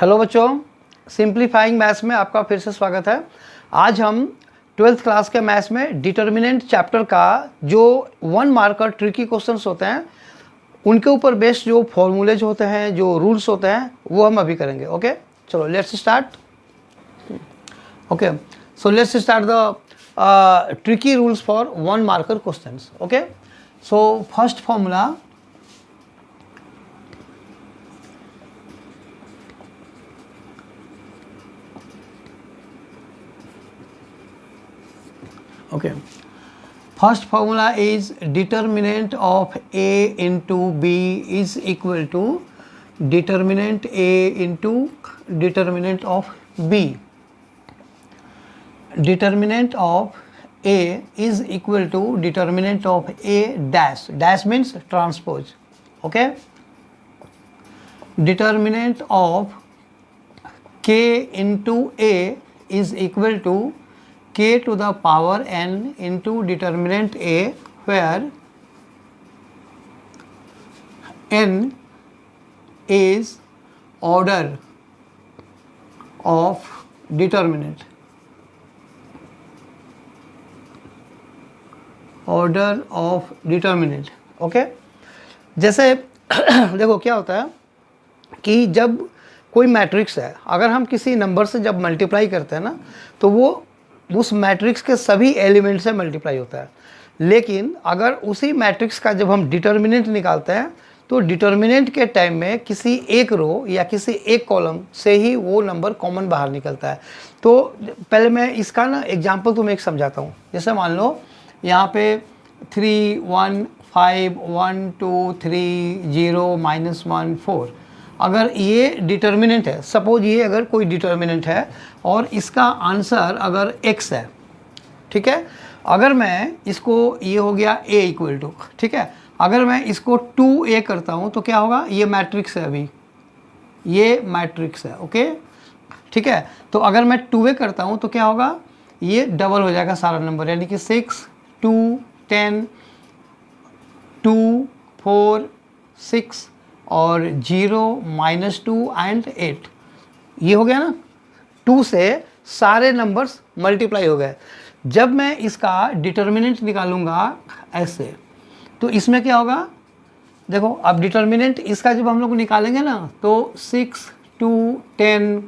Hello बच्चों, simplifying maths में आपका फिर से स्वागत है। आज हम 12th क्लास के मैथ्स में डिटर्मिनेंट चैप्टर का जो 1 मार्कर ट्रिकी क्वेश्चंस होते हैं उनके ऊपर बेस्ड जो फॉर्मूलेज होते हैं, जो रूल्स होते हैं, वो हम अभी करेंगे। ओके, चलो let's start. Okay, so let's start the tricky rules for 1 marker questions. Okay, so first formula, okay, first formula is determinant of A into B is equal to determinant A into determinant of B. Determinant of A is equal to determinant of A dash. Dash means transpose. Okay, determinant of K into A is equal to k to the power n into determinant A, where n is order of determinant. Order of determinant. Okay, जैसे देखो क्या होता है कि जब कोई matrix है, अगर हम किसी नंबर से जब मल्टीप्लाई करते हैं ना, तो वो उस मैट्रिक्स के सभी एलिमेंट से मल्टीप्लाई होता है। लेकिन अगर उसी मैट्रिक्स का जब हम डिटर्मिनेंट निकालते हैं तो डिटर्मिनेंट के टाइम में किसी एक रो या किसी एक कॉलम से ही वो नंबर कॉमन बाहर निकलता है। तो पहले मैं इसका ना एग्जांपल तुम्हें एक समझाता हूँ। जैसे मान लो यहाँ पे 3 1 5 1 2 3 0 -1 4, अगर ये डिटर्मिनेंट है, सपोज ये अगर कोई डिटर्मिनेंट है और इसका आंसर अगर x है, ठीक है, अगर मैं इसको, ये हो गया a इक्वल टू, ठीक है, अगर मैं इसको 2a करता हूँ तो क्या होगा, ये मैट्रिक्स है, अभी ये मैट्रिक्स है। ओके, ठीक है, तो अगर मैं 2a करता हूँ तो क्या होगा, ये डबल हो जाएगा सारा नंबर, यानी कि 6 2 10 2 4 6 और 0 -2 एंड 8, ये हो गया ना। 2 से सारे नंबर्स मल्टीप्लाई हो गए। जब मैं इसका डिटर्मिनेंट निकालूंगा ऐसे, तो इसमें क्या होगा, देखो अब डिटर्मिनेंट इसका जब हम लोग निकालेंगे ना, तो 6 2 10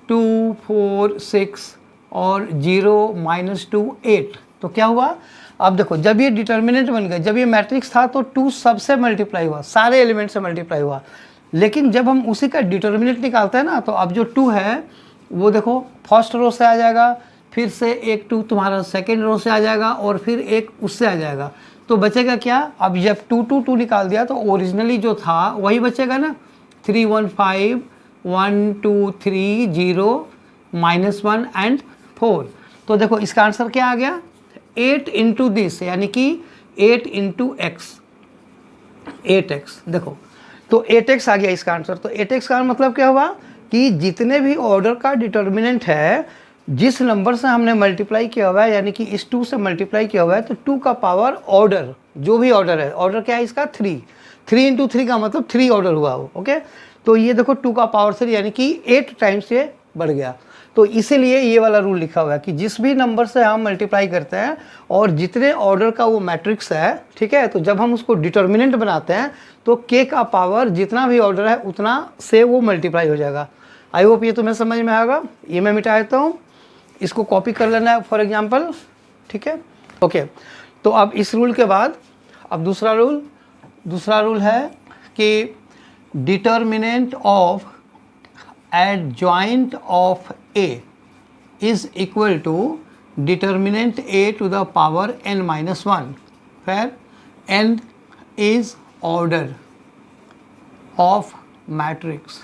2 4 6 और 0 -2 8, तो क्या हुआ, अब देखो जब ये डिटर्मिनेंट बन गया, जब ये मैट्रिक्स था तो 2 सबसे मल्टीप्लाई हुआ, सारे एलिमेंट से मल्टीप्लाई हुआ। लेकिन जब हम उसी का डिटर्मिनेंट निकालते हैं ना, तो अब जो 2 है वो देखो फर्स्ट रो से आ जाएगा, फिर से एक 2 तुम्हारा सेकेंड रो से आ जाएगा और फिर एक उससे आ जाएगा। तो बचेगा क्या, अब जब 2 2 2 निकाल दिया तो ओरिजिनली जो था वही बचेगा ना, 3 1 5 1 2 3 0 -1 एंड 4। तो देखो इसका आंसर क्या आ गया, 8 इंटू दिस, यानी कि 8 इंटू एक्स, 8x। देखो तो 8x आ गया इसका आंसर। तो 8x का मतलब क्या हुआ कि जितने भी ऑर्डर का डिटर्मिनेंट है, जिस नंबर से हमने मल्टीप्लाई किया हुआ है, यानी कि इस 2 से मल्टीप्लाई किया हुआ है, तो 2 का पावर ऑर्डर, जो भी ऑर्डर है, ऑर्डर क्या है इसका 3 इंटू 3 का मतलब 3 ऑर्डर हुआ वो। ओके, तो ये देखो 2 का पावर 3 यानी कि 8 टाइम्स ये बढ़ गया। तो इसीलिए ये वाला रूल लिखा हुआ है कि जिस भी नंबर से हम मल्टीप्लाई करते हैं और जितने ऑर्डर का वो मैट्रिक्स है, ठीक है, तो जब हम उसको डिटर्मिनेंट बनाते हैं तो k का पावर जितना भी ऑर्डर है उतना से वो मल्टीप्लाई हो जाएगा। आई होप ये तुम्हें समझ में आएगा। ये मैं मिटा देता हूँ, इसको कॉपी कर लेना है फॉर एग्जाम्पल, ठीक है। ओके, तो अब इस रूल के बाद अब दूसरा रूल है कि determinant of adjoint of A is equal to determinant A to the power n minus 1, where n is order of matrix.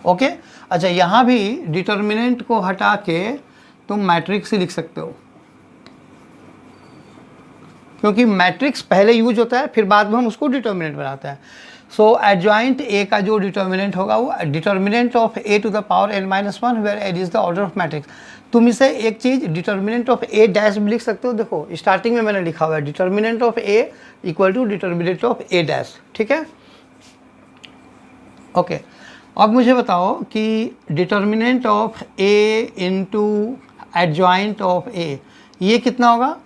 Okay, अच्छा यहाँ भी डिटर्मिनेंट को हटा के तुम मैट्रिक्स ही लिख सकते हो, क्योंकि मैट्रिक्स पहले यूज होता है, फिर बाद में हम उसको डिटर्मिनेंट बनाते हैं। सो एडजॉइंट ए का जो डिटर्मिनेंट होगा वो determinant of A to the power n -1 where n is the order of matrix. तुम इसे एक चीज़ डिटर्मिनेंट ऑफ ए डैश भी लिख सकते हो। देखो स्टार्टिंग में मैंने लिखा हुआ है determinant of A equal to determinant of A dash, ठीक है। ओके, अब मुझे बताओ कि determinant of A into adjoint of A, ये कितना होगा?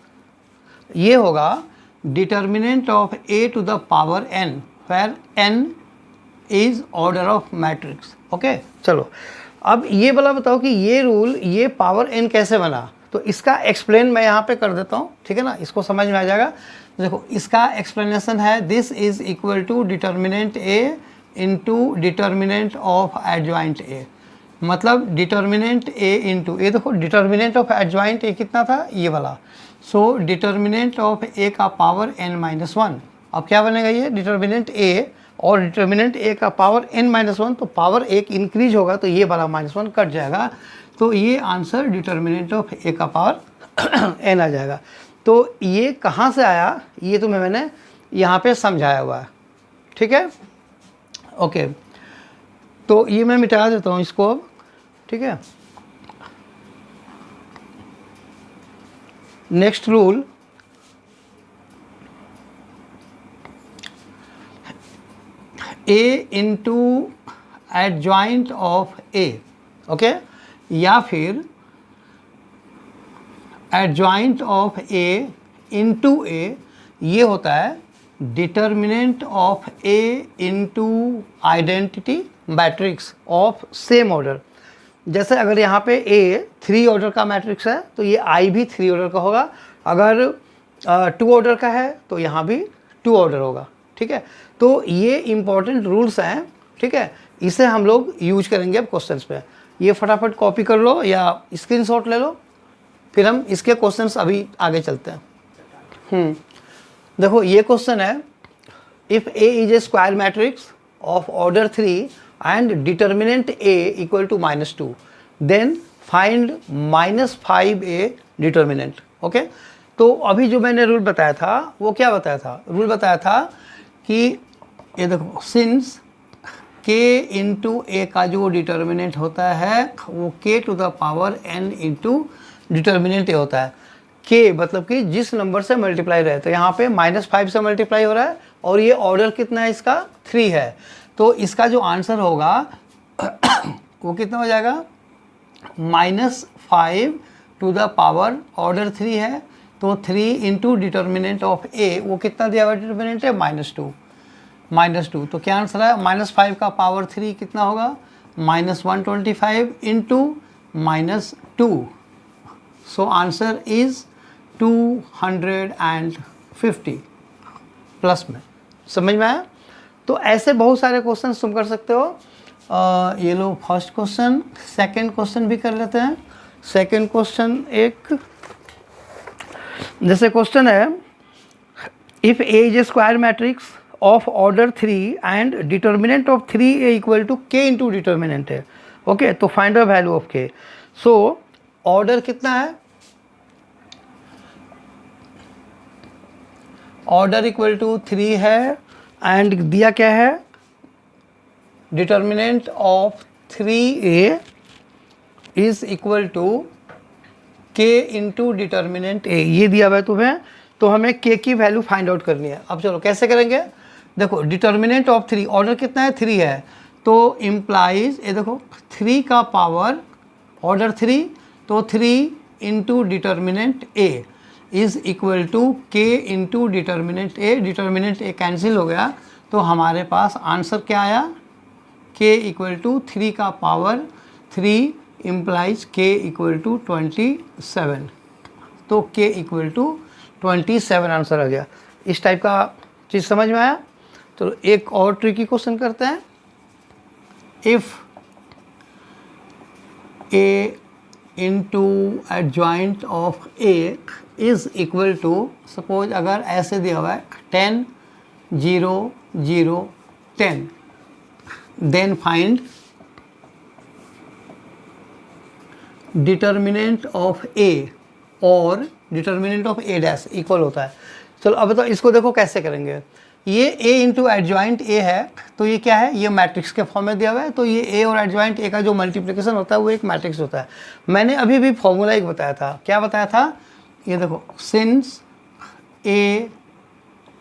ये होगा determinant of A to the power n, where n is order of matrix. Okay, चलो अब ये वाला बताओ कि ये रूल, ये पावर n कैसे बना? तो इसका एक्सप्लेन मैं यहाँ पे कर देता हूँ, ठीक है ना, इसको समझ में आ जाएगा। देखो इसका एक्सप्लेनेशन है, this is equal to determinant A into determinant of adjoint A. मतलब डिटर्मिनेंट ए इंटू ए, देखो डिटर्मिनेंट ऑफ एडजॉइंट ए कितना था? ये वाला। सो डिटर्मिनेंट ऑफ ए का पावर n-1। अब क्या बनेगा? ये डिटर्मिनेंट ए और डिटर्मिनेंट ए का पावर n-1, तो पावर एक इंक्रीज होगा तो ये वाला -1 कट जाएगा, तो ये आंसर डिटर्मिनेंट ऑफ ए का पावर n आ जाएगा। तो ये कहाँ से आया, ये तुम्हें मैंने यहाँ पे समझाया हुआ है, ठीक है। ओके, तो ये मैं मिटा देता हूँ इसको अब, ठीक है। Next rule, A into adjoint of A, okay, या फिर एडजॉइंट ऑफ ए इंटू ए, ये होता है determinant of A into identity matrix of same order. जैसे अगर यहाँ पे ए 3 ऑर्डर का मैट्रिक्स है तो ये आई भी 3 ऑर्डर का होगा, अगर 2 ऑर्डर का है तो यहाँ भी 2 ऑर्डर होगा, ठीक है। तो ये इम्पॉर्टेंट रूल्स हैं, ठीक है, इसे हम लोग यूज करेंगे अब क्वेश्चंस पे। ये फटाफट कॉपी कर लो या स्क्रीनशॉट ले लो, फिर हम इसके क्वेश्चंस अभी आगे चलते हैं। देखो ये क्वेश्चन है, if A is A square matrix of order 3 and determinant A equal to -2, then find -5a determinant. Okay, तो अभी जो मैंने रूल बताया था वो क्या बताया था? रूल बताया था कि ये देखो, सिंस k इंटू ए का जो डिटर्मिनेंट होता है वो k to the power n into determinant A होता है। k मतलब कि जिस नंबर से मल्टीप्लाई रहे, तो यहाँ पे -5 से मल्टीप्लाई हो रहा है और ये ऑर्डर कितना है इसका? 3 है। तो इसका जो आंसर होगा वो कितना हो जाएगा? -5 टू द पावर ऑर्डर 3 है, तो 3 इंटू डिटर्मिनेंट ऑफ ए, वो कितना दिया हुआ डिटर्मिनेंट है? -2। तो क्या आंसर है? -5 का पावर 3 कितना होगा? -125 into -2। So answer is 250 plus में। समझ में आया? तो ऐसे बहुत सारे क्वेश्चन तुम कर सकते हो। ये लो फर्स्ट क्वेश्चन, सेकंड क्वेश्चन भी कर लेते हैं। सेकंड क्वेश्चन एक जैसे क्वेश्चन है, if A is A square matrix of order 3 and determinant of 3a equal to k into determinant है। ओके, तो find the value of k। So order कितना है? ऑर्डर इक्वल टू 3 है and दिया क्या है? Determinant of 3a is equal to k into determinant a, ये दिया हुआ है तुम्हें। तो हमें k की वैल्यू फाइंड आउट करनी है। अब चलो कैसे करेंगे? देखो डिटर्मिनेंट ऑफ 3, ऑर्डर कितना है? 3 है, तो इम्प्लाइज ये देखो 3 का पावर ऑर्डर 3, तो 3 into determinant a is equal to k into determinant a। Determinant a cancel हो गया, तो हमारे पास आंसर क्या आया? k इक्वल टू 3 का power 3 implies k equal to 27। तो k इक्वल टू 27 आंसर आ गया। इस टाइप का चीज़ समझ में आया? तो एक और ट्रिकी क्वेश्चन करते हैं। If a into adjoint of a is equal to, suppose अगर ऐसे दिया हुआ है 10 0 0 10, then find determinant of a और determinant of a dash equal होता है। चलो अब बताओ इसको देखो कैसे करेंगे। ये a इंटू एडजॉइंट a है, तो ये क्या है? ये मैट्रिक्स के फॉर्म में दिया हुआ है, तो ये a और एडजॉइंट a का जो मल्टीप्लिकेशन होता है वो एक मैट्रिक्स होता है। मैंने अभी भी फॉर्मूला एक बताया था। क्या बताया था? ये देखो, since a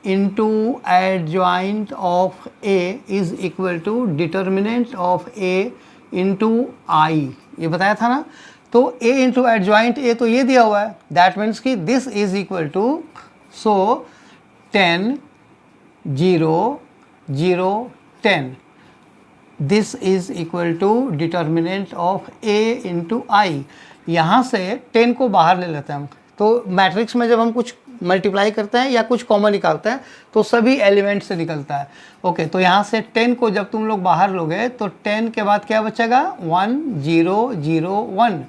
into adjoint of A is equal to determinant of A into I, ये बताया था ना। तो A इंटू एडजॉइंट A तो ये दिया हुआ है, दैट मीन्स कि this is equal to, so 10 0 0 10, this is equal to determinant of A into I. यहाँ से 10 को बाहर ले लेते हैं हम। तो मैट्रिक्स में जब हम कुछ मल्टीप्लाई करते हैं या कुछ कॉमन निकालते हैं तो सभी एलिमेंट से निकलता है। ओके, तो यहाँ से 10 को जब तुम लोग बाहर लोगे तो 10 के बाद क्या बचेगा, 1 0 0 1।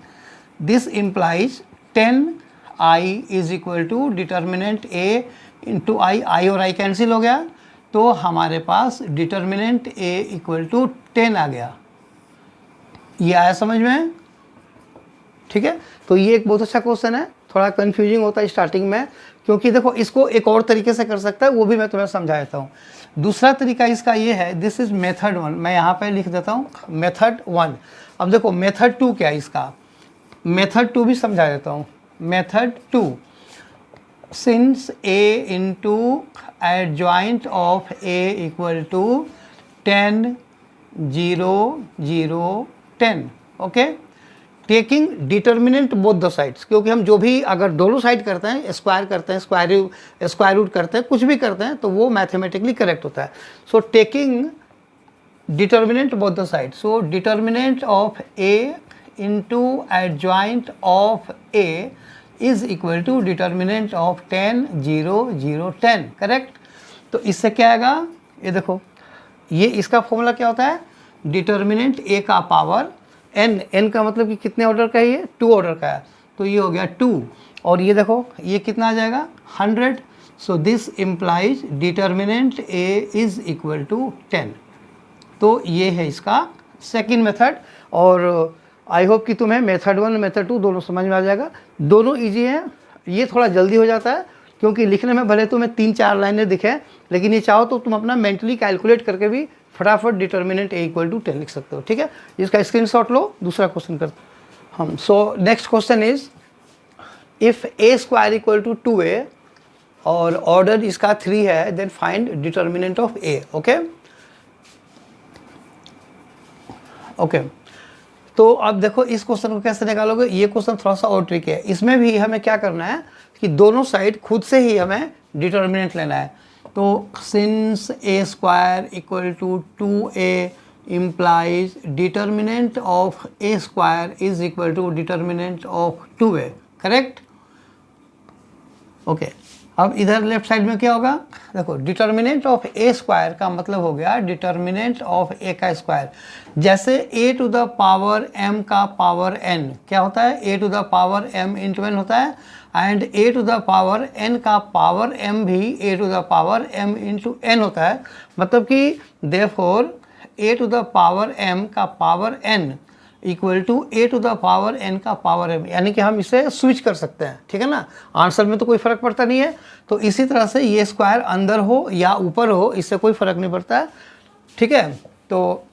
This implies 10i is equal to determinant A into I और आई कैंसिल हो गया, तो हमारे पास डिटर्मिनेंट A इक्वल टू 10 आ गया। ये आया समझ में? ठीक है, तो ये एक बहुत अच्छा क्वेश्चन है। थोड़ा कंफ्यूजिंग होता है स्टार्टिंग में, क्योंकि देखो इसको एक और तरीके से कर सकता है, वो भी मैं तुम्हें समझा देता हूँ। दूसरा तरीका इसका ये है, दिस इज मेथड 1, मैं यहाँ पे लिख देता हूँ मेथड 1। अब देखो मेथड 2 क्या है इसका, मेथड 2 भी समझा देता हूँ। Method 2, since A into adjoint of A equal to 10 0 0 10, okay, taking determinant both the sides, क्योंकि हम जो भी अगर दोनों साइड करते हैं, स्क्वायर करते हैं, स्क्वायर रूट करते हैं, कुछ भी करते हैं, तो वो मैथमेटिकली करेक्ट होता है। So taking determinant both the side, so determinant of A into adjoint of A is equal to determinant of 10 0 0 10, correct. तो इससे क्या आएगा, ये देखो, ये इसका फॉर्मूला क्या होता है, डिटर्मिनेंट A का पावर n का मतलब कि कितने ऑर्डर का है, ये 2 ऑर्डर का है, तो ये हो गया 2, और ये देखो ये कितना आ जाएगा 100। So this implies determinant A is equal to 10। तो ये है इसका सेकंड मेथड, और आई होप कि तुम्हें मेथड 1 मेथड 2 दोनों समझ में आ जाएगा। दोनों इजी हैं, ये थोड़ा जल्दी हो जाता है क्योंकि लिखने में भले तुम्हें 3-4 लाइनें दिखे, लेकिन ये चाहो तो तुम अपना मेंटली कैलकुलेट करके भी फटाफट डिटर्मिनेंट A इक्वल टू 10 लिख सकते हो। ठीक है, इसका स्क्रीनशॉट लो, दूसरा क्वेश्चन करते हम। So next question is, if A square equal to 2A और ऑर्डर इसका 3 है, then find determinant of A। Okay okay, तो अब देखो इस क्वेश्चन को कैसे निकालोगे, ये क्वेश्चन थोड़ा सा और ट्रिक है। इसमें भी हमें क्या करना है कि दोनों साइड खुद से ही हमें डिटर्मिनेंट लेना है। तो since A square equal to 2A implies determinant of A square is equal to determinant of 2A, correct. Okay, अब इधर लेफ्ट साइड में क्या होगा, देखो डिटर्मिनेंट ऑफ A स्क्वायर का मतलब हो गया डिटर्मिनेंट ऑफ A का स्क्वायर। जैसे A to the power m का पावर n क्या होता है, A to the power m into n होता है, and A to the power n का पावर m भी A to the power m into n होता है। मतलब कि therefore A to the power m का power n equal to A to the power n का पावर m, यानी कि हम इसे स्विच कर सकते हैं। ठीक है ना, आंसर में तो कोई फ़र्क पड़ता नहीं है। तो इसी तरह से ये स्क्वायर अंदर हो या ऊपर हो, इससे कोई फ़र्क नहीं पड़ता है। ठीक है, तो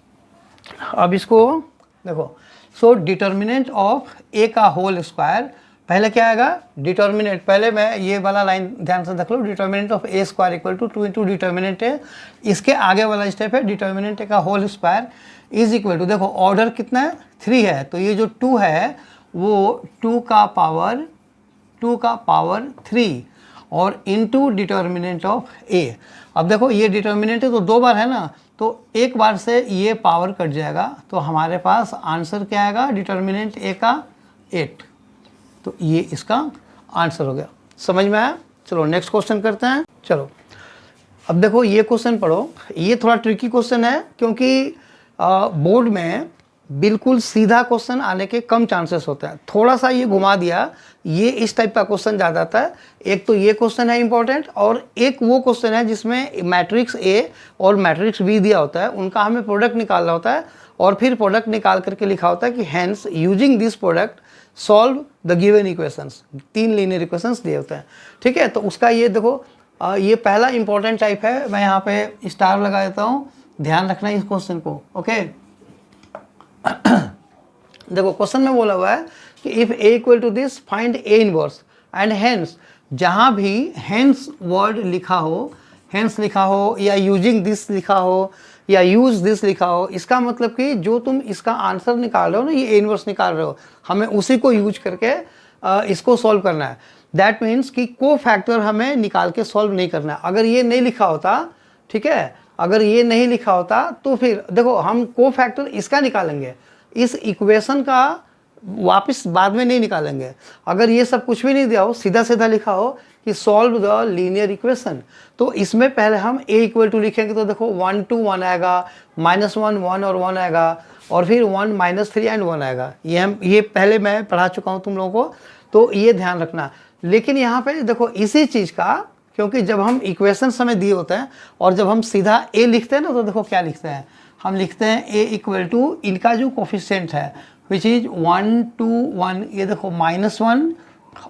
अब इसको देखो, सो डिटर्मिनेंट ऑफ A का होल स्क्वायर, पहले क्या आएगा डिटर्मिनेंट, पहले मैं ये वाला लाइन ध्यान से देख लो, determinant of A square equal to 2 into determinant A। इसके आगे वाला स्टेप है डिटर्मिनेंट A का whole square is equal to, देखो ऑर्डर कितना है 3 है, तो ये जो 2 है वो 2 का पावर 3 और इनटू डिटर्मिनेंट ऑफ A। अब देखो ये डिटर्मिनेंट है तो 2 बार है ना, तो एक बार से ये पावर कट जाएगा, तो हमारे पास आंसर क्या आएगा, डिटर्मिनेंट A का 8। तो ये इसका आंसर हो गया, समझ में आया। चलो नेक्स्ट क्वेश्चन करते हैं। चलो अब देखो ये क्वेश्चन पढ़ो, ये थोड़ा ट्रिकी क्वेश्चन है क्योंकि बोर्ड में बिल्कुल सीधा क्वेश्चन आने के कम चांसेस होते हैं। थोड़ा सा ये घुमा दिया, ये इस टाइप का क्वेश्चन ज़्यादा आता है। एक तो ये क्वेश्चन है इंपॉर्टेंट, और एक वो क्वेश्चन है जिसमें मैट्रिक्स A और मैट्रिक्स B दिया होता है, उनका हमें प्रोडक्ट निकालना होता है, और फिर प्रोडक्ट निकाल करके लिखा होता है कि hence using this product solve the given equations. 3 linear equations दिए होते हैं। ठीक है, तो उसका ये देखो, ये पहला इंपॉर्टेंट टाइप है, मैं यहाँ पे स्टार लगा देता हूँ, ध्यान रखना इस क्वेश्चन को। ओके देखो क्वेश्चन में बोला हुआ है कि if A equal to this find A inverse and hence, जहाँ भी हेंस वर्ड लिखा हो हेंस लिखा हो या यूजिंग दिस लिखा हो या यूज दिस लिखा हो, इसका मतलब कि जो तुम इसका आंसर निकाल रहे हो ना, ये ए इनवर्स निकाल रहे हो, हमें उसी को यूज करके इसको सॉल्व करना है। दैट मीन्स कि को फैक्टर हमें निकाल के सॉल्व नहीं करना है। अगर ये नहीं लिखा होता, ठीक है, अगर ये नहीं लिखा होता तो फिर देखो हम को फैक्टर इसका निकालेंगे, इस इक्वेशन का वापस बाद में नहीं निकालेंगे। अगर ये सब कुछ भी नहीं दिया हो, सीधा सीधा लिखा हो कि सॉल्व द लीनियर इक्वेशन, तो इसमें पहले हम a इक्वल टू लिखेंगे, तो देखो 1 2 1 आएगा, -1 1 और 1 आएगा, और फिर 1 -3 एंड 1 आएगा। ये पहले मैं पढ़ा चुका हूँ तुम लोगों को, तो ये ध्यान रखना। लेकिन यहाँ पे देखो इसी चीज़ का, क्योंकि जब हम इक्वेशन हमें दिए होते हैं और जब हम सीधा a लिखते हैं ना, तो देखो क्या लिखते हैं, हम लिखते हैं a इक्वल टू इनका जो कोफिशिएंट है विच इज 1 2 1, ये देखो -1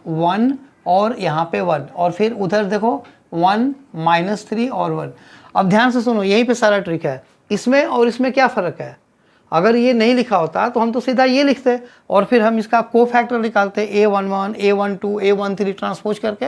1 और यहाँ पे 1, और फिर उधर देखो 1 -3 और 1। अब ध्यान से सुनो, यहीं पे सारा ट्रिक है। इसमें और इसमें क्या फ़र्क है? अगर ये नहीं लिखा होता तो हम तो सीधा ये लिखते और फिर हम इसका को फैक्टर निकालते A11 A12 A13 ट्रांसपोज करके,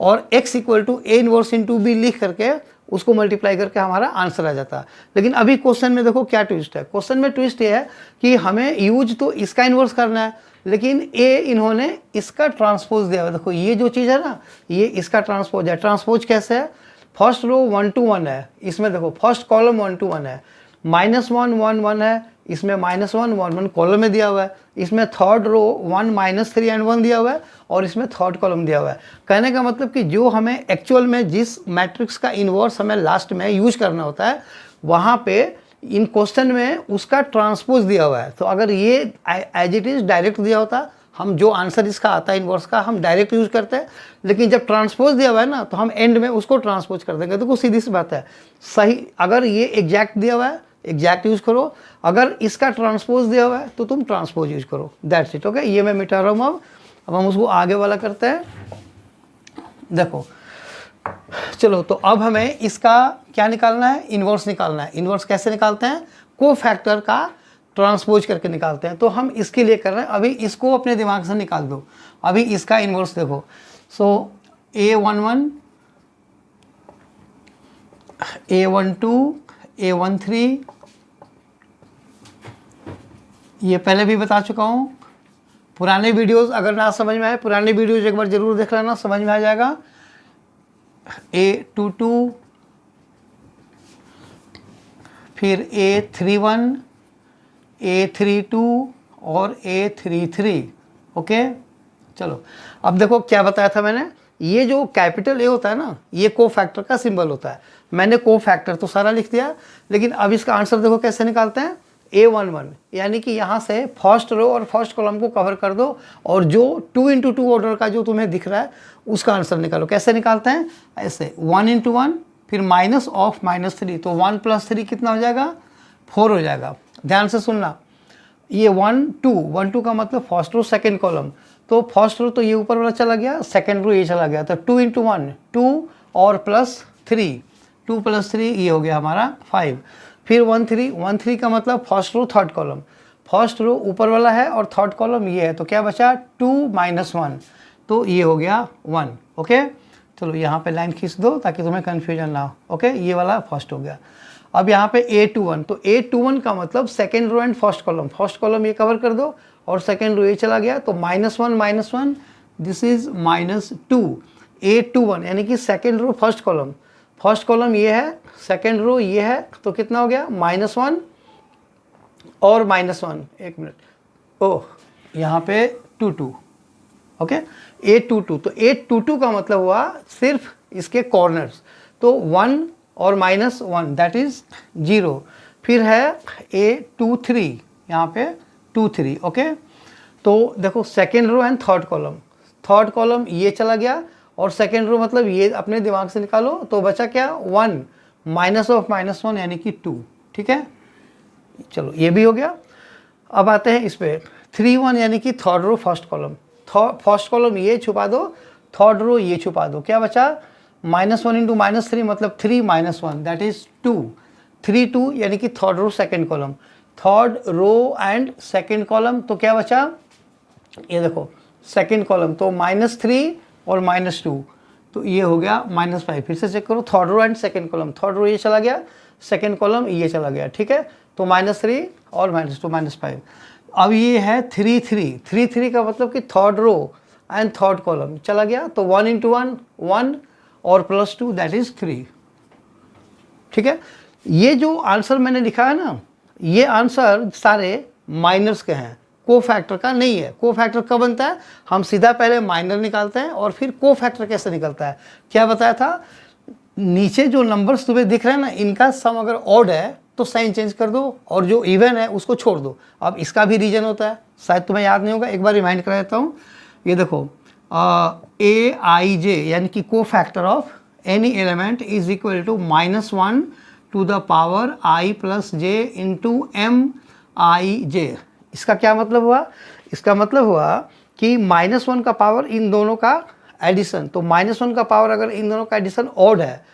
और x equal to A inverse into B लिख करके उसको मल्टीप्लाई करके हमारा आंसर आ जाता। लेकिन अभी क्वेश्चन में देखो क्या ट्विस्ट है। क्वेश्चन में ट्विस्ट ये है कि हमें यूज तो इसका इन्वर्स करना है, लेकिन ए इन्होंने इसका ट्रांसपोज दिया हुआ। देखो ये जो चीज़ है ना, ये इसका ट्रांसपोज है। ट्रांसपोज कैसे है? फर्स्ट रो 1 to 1 है, इसमें देखो फर्स्ट कॉलम 1 to 1 है, -1 1 1 है, इसमें -1 1 1 कॉलम में दिया हुआ है, इसमें थर्ड रो 1 -3 एंड 1 दिया हुआ है, और इसमें थर्ड कॉलम दिया हुआ है। कहने का मतलब कि जो हमें एक्चुअल में जिस मैट्रिक्स का इन्वर्स हमें लास्ट में यूज करना होता है, वहाँ पे इन क्वेश्चन में उसका ट्रांसपोज दिया हुआ है। तो अगर ये एज इट इज़ डायरेक्ट दिया होता, हम जो आंसर इसका आता है इन्वर्स का हम डायरेक्ट यूज करते हैं, लेकिन जब ट्रांसपोज दिया हुआ है ना, तो हम एंड में उसको ट्रांसपोज कर देंगे। तो सीधी सी बात है, सही अगर ये एग्जैक्ट दिया हुआ है एग्जैक्ट यूज करो, अगर इसका ट्रांसपोज दिया हुआ है तो तुम ट्रांसपोज यूज करो। That's it. ओके, ये मैं मिटा रहा हूँ। अब हम उसको आगे वाला करते हैं। देखो चलो, तो अब हमें इसका क्या निकालना है? इन्वर्स निकालना है। इन्वर्स कैसे निकालते हैं? को फैक्टर का ट्रांसपोज करके निकालते हैं। तो हम इसके लिए कर रहे हैं, अभी इसको अपने दिमाग से निकाल दो। अभी इसका इन्वर्स देखो, सो A11 A12 A13, ये पहले भी बता चुका हूँ। पुराने वीडियोस अगर ना समझ में आए, पुराने वीडियोस एक बार ज़रूर देख लेना, समझ में आ जाएगा। A22, फिर A31 A32 और A33। ओके, चलो अब देखो क्या बताया था मैंने। ये जो कैपिटल ए होता है ना, ये को फैक्टर का सिंबल होता है। मैंने को फैक्टर तो सारा लिख दिया, लेकिन अब इसका आंसर देखो कैसे निकालते हैं। A11 यानी कि यहाँ से फर्स्ट रो और फर्स्ट कॉलम को कवर कर दो, और जो 2 into 2 ऑर्डर का जो तुम्हें दिख रहा है उसका आंसर निकालो। कैसे निकालते हैं? ऐसे 1 into 1, फिर माइनस ऑफ -3, तो 1 + 3 कितना हो जाएगा? 4 हो जाएगा। ध्यान से सुनना, ये 1 2 का मतलब फर्स्ट रो सेकेंड कॉलम, तो फर्स्ट रो तो ये ऊपर वाला चला गया, सेकेंड रो ये चला गया, तो 2 into 1 2 और +3, 2 + 3 ये हो गया हमारा 5। फिर 1 3 का मतलब first row third column, first row ऊपर वाला है और थर्ड कॉलम ये है, तो क्या बचा? 2 - 1, तो ये हो गया 1। ओके, चलो यहाँ पे लाइन खींच दो ताकि तुम्हें कन्फ्यूजन ना हो। ओके, ये वाला फर्स्ट हो गया। अब यहाँ पे A21, तो A21 का मतलब second row and first column ये कवर कर दो, और सेकेंड रो ये चला गया, तो -1 -1, दिस इज -2। A21 यानी कि सेकेंड रो फर्स्ट कॉलम ये है, सेकेंड रो ये है, तो कितना हो गया? -1 और -1। एक मिनट, ओह यहाँ पे 2 2। ओके, A22, तो A22 का मतलब हुआ सिर्फ इसके कॉर्नर्स, तो 1 और -1 दैट इज 0। फिर है A23, यहाँ पे 2 3। ओके, तो देखो second row and third column ये चला गया, और सेकेंड रो मतलब ये अपने दिमाग से निकालो, तो बचा क्या? 1 माइनस ऑफ -1 यानी कि 2। ठीक है, चलो ये भी हो गया। अब आते हैं इस पे 3 1 यानी कि थर्ड रो फर्स्ट कॉलम ये छुपा दो, थर्ड रो ये छुपा दो, क्या बचा? -1 into -3 मतलब 3 - 1 दैट इज 2। 3 2 यानी कि third row second column, third row and second column, तो क्या बचा? ये देखो सेकेंड कॉलम, तो -3 और -2, तो ये हो गया -5। फिर से चेक करो, third row and second column, third row ये चला गया, सेकेंड कॉलम ये चला गया, ठीक है। तो -3 और -2 -5। अब ये है 3 3 3 3 का मतलब कि third row and third column चला गया, तो 1 × 1 1 और +2 दैट इज 3, ठीक है। ये जो आंसर मैंने लिखा है ना, ये आंसर सारे माइनर्स के हैं, को फैक्टर का नहीं है। को फैक्टर कब बनता है, हम सीधा पहले माइनर निकालते हैं और फिर को फैक्टर कैसे निकलता है, क्या बताया था। नीचे जो नंबर्स तुम्हें दिख रहे हैं ना, इनका सम अगर ऑड है तो साइन चेंज कर दो और जो इवन है उसको छोड़ दो। अब इसका भी रीजन होता है, शायद तुम्हें याद नहीं होगा, एक बार रिमाइंड करा देता हूँ। ये देखो aij यानी कि cofactor of any element is equal to -1 to the power i + j into mij। इसका क्या मतलब हुआ, इसका मतलब हुआ कि -1 का पावर इन दोनों का एडिशन, तो -1 का पावर अगर इन दोनों का एडिशन ऑड है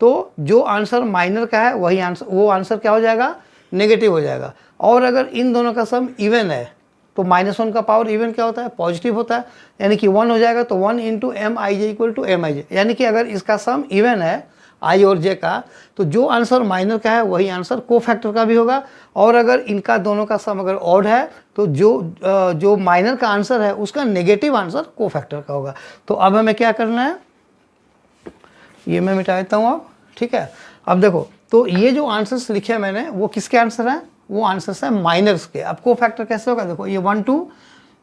तो जो आंसर माइनर का है वही आंसर, वो आंसर क्या हो जाएगा, नेगेटिव हो जाएगा। और अगर इन दोनों का सम इवन है तो -1 का पावर इवन क्या होता है, पॉजिटिव होता है, यानी कि 1 हो जाएगा। तो 1 × mij = mij, यानी कि अगर इसका सम इवन है i और j का, तो जो आंसर माइनर का है वही आंसर को फैक्टर का भी होगा। और अगर इनका दोनों का सम अगर ऑड है तो जो माइनर का आंसर है उसका नेगेटिव आंसर को फैक्टर का होगा। तो अब हमें क्या करना है, ये मैं मिटा देता हूँ अब, ठीक है। अब देखो, तो ये जो आंसर्स लिखे मैंने वो किसके आंसर हैं, वो आंसर्स हैं माइनर्स के। अब को फैक्टर कैसे होगा, देखो ये 1 2